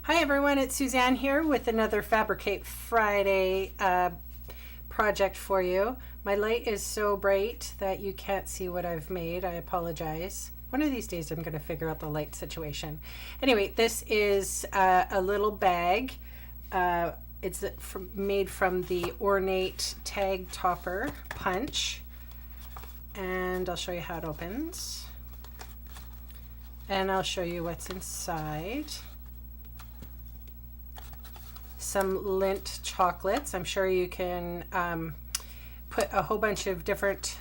Hi everyone, it's SuNN here with another Fabricate Friday project for you. My light is so bright that you can't see what I've made. I apologize. One of these days I'm going to figure out the light situation. Anyway, this is a little bag. It's made from the Ornate tag topper punch. And I'll show you how it opens. And I'll show you what's inside. Some Lindt chocolates. I'm sure you can put a whole bunch of different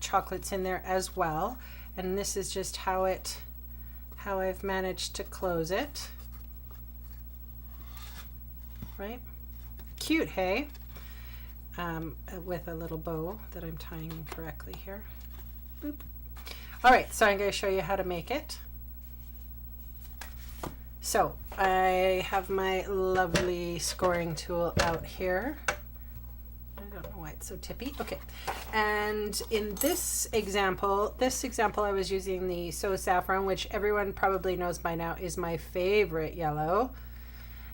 chocolates in there as well. And this is just how I've managed to close it. Right? Cute, hey? With a little bow that I'm tying correctly here. Boop. All right, so I'm going to show you how to make it. So I have my lovely scoring tool out here. I don't know why it's so tippy. Okay, and in this example I was using the So Saffron, which everyone probably knows by now is my favorite yellow.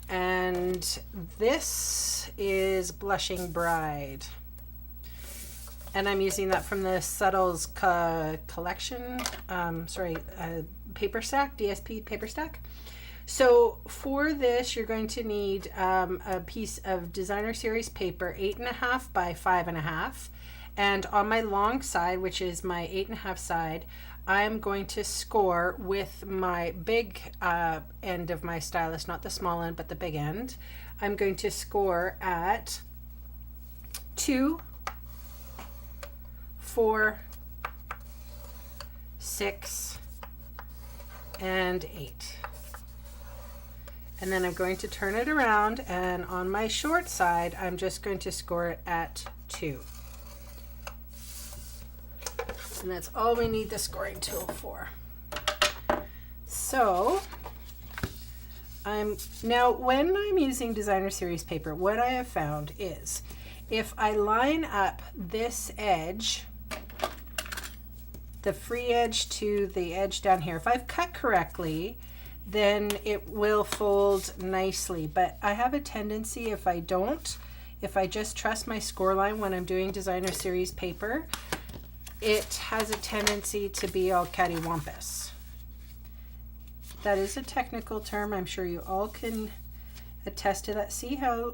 And this is Blushing Bride. And I'm using that from the Subtles collection, paper stack, DSP paper stack. So for this, you're going to need a piece of designer series paper, 8.5 by 5.5. And on my long side, which is my 8.5 side, I'm going to score with my big end of my stylus, not the small end, but the big end. I'm going to score at 2, 4, 6, and 8. And then I'm going to turn it around, and on my short side, I'm just going to score it at 2. And that's all we need the scoring tool for. So, now when I'm using designer series paper, what I have found is if I line up this edge, the free edge to the edge down here, if I've cut correctly, then it will fold nicely. But I have a tendency, if I just trust my score line when I'm doing designer series paper, it has a tendency to be all cattywampus. That is a technical term. I'm sure you all can attest to that. See how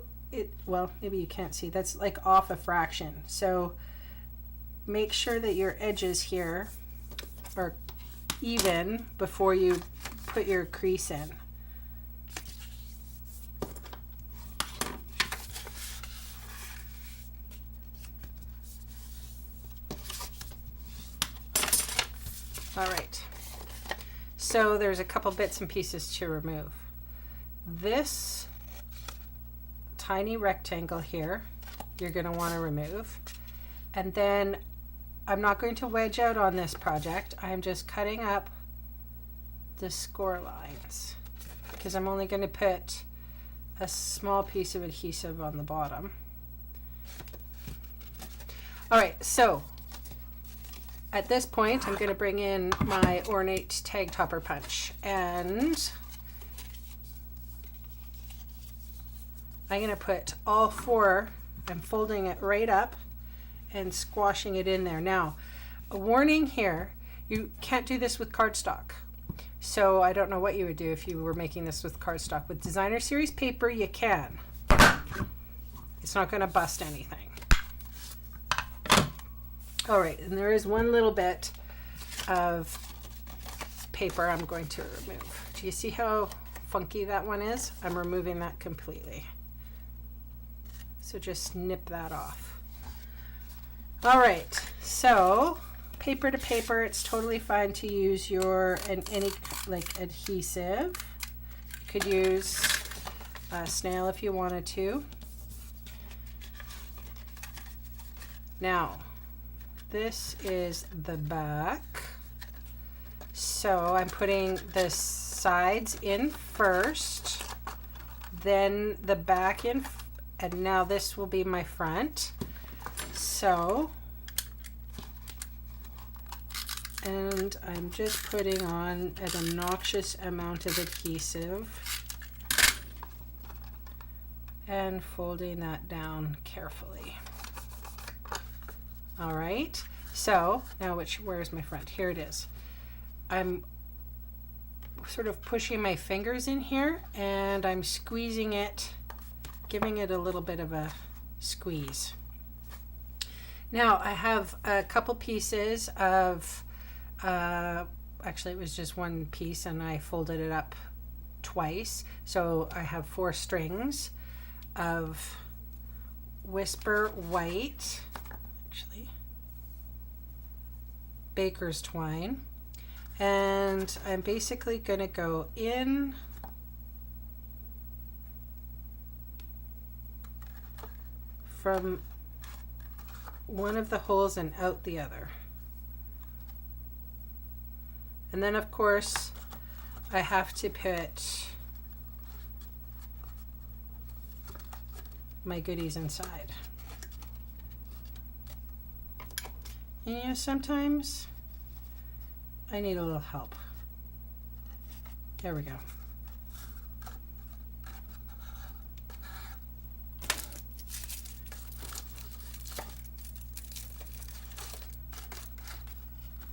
well, maybe you can't see. That's like off a fraction. So make sure that your edges here are even before you put your crease in. All right, so there's a couple bits and pieces to remove. This tiny rectangle here, you're going to want to remove. And then I'm not going to wedge out on this project. I'm just cutting up the score lines because I'm only going to put a small piece of adhesive on the bottom. All right, so at this point I'm going to bring in my Ornate tag topper punch, and I'm going to put all 4, I'm folding it right up and squashing it in there. Now, a warning here, you can't do this with cardstock. So I don't know what you would do if you were making this with cardstock. With designer series paper, you can. It's not going to bust anything. All right, and there is one little bit of paper I'm going to remove. Do you see how funky that one is? I'm removing that completely. So just snip that off. All right, so paper to paper, it's totally fine to use any like adhesive. You could use snail if you wanted to. Now, this is the back. So I'm putting the sides in first, then the back in, and now this will be my front. So, and I'm just putting on an obnoxious amount of adhesive. and folding that down carefully. All right, so now where's my front? Here it is. I'm sort of pushing my fingers in here and I'm squeezing it, giving it a little bit of a squeeze. Now I have a couple pieces of, actually it was just one piece and I folded it up twice. So I have 4 strings of Whisper White, actually baker's twine, and I'm basically going to go in from one of the holes and out the other. And then of course I have to put my goodies inside. And you know, sometimes I need a little help. There we go.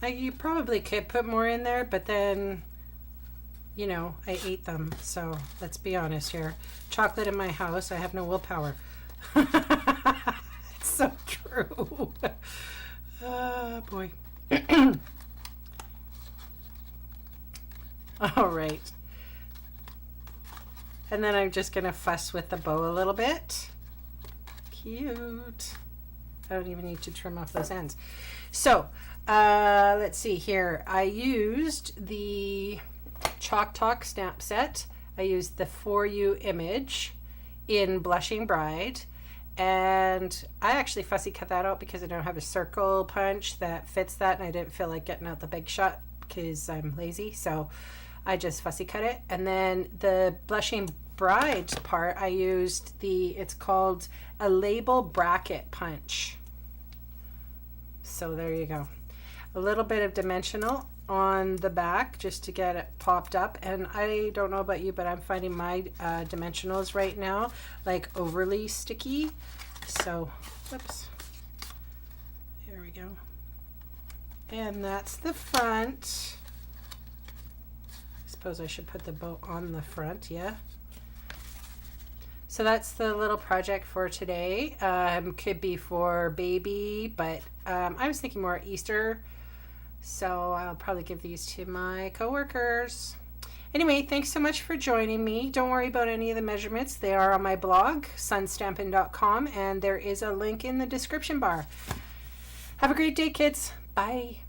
You probably could put more in there, but then, you know, I ate them. So let's be honest here. Chocolate in my house, I have no willpower. It's so true. Oh boy. All right. And then I'm just going to fuss with the bow a little bit. Cute. I don't even need to trim off those ends. So, let's see here. I used the Chalk Talk stamp set. I used the For You image in Blushing Bride. And I actually fussy cut that out because I don't have a circle punch that fits that. And I didn't feel like getting out the big shot because I'm lazy. So I just fussy cut it. And then the Blushing Bride part, I used it's called a label bracket punch. So there you go. A little bit of dimensional on the back just to get it popped up. And I don't know about you, but I'm finding my dimensionals right now like overly sticky. So, whoops. There we go. And that's the front. I suppose I should put the bow on the front, yeah. So that's the little project for today. Could be for baby, but I was thinking more Easter. So I'll probably give these to my coworkers. Anyway, thanks so much for joining me. Don't worry about any of the measurements. They are on my blog, sunstampin.com, and there is a link in the description bar. Have a great day, kids. Bye.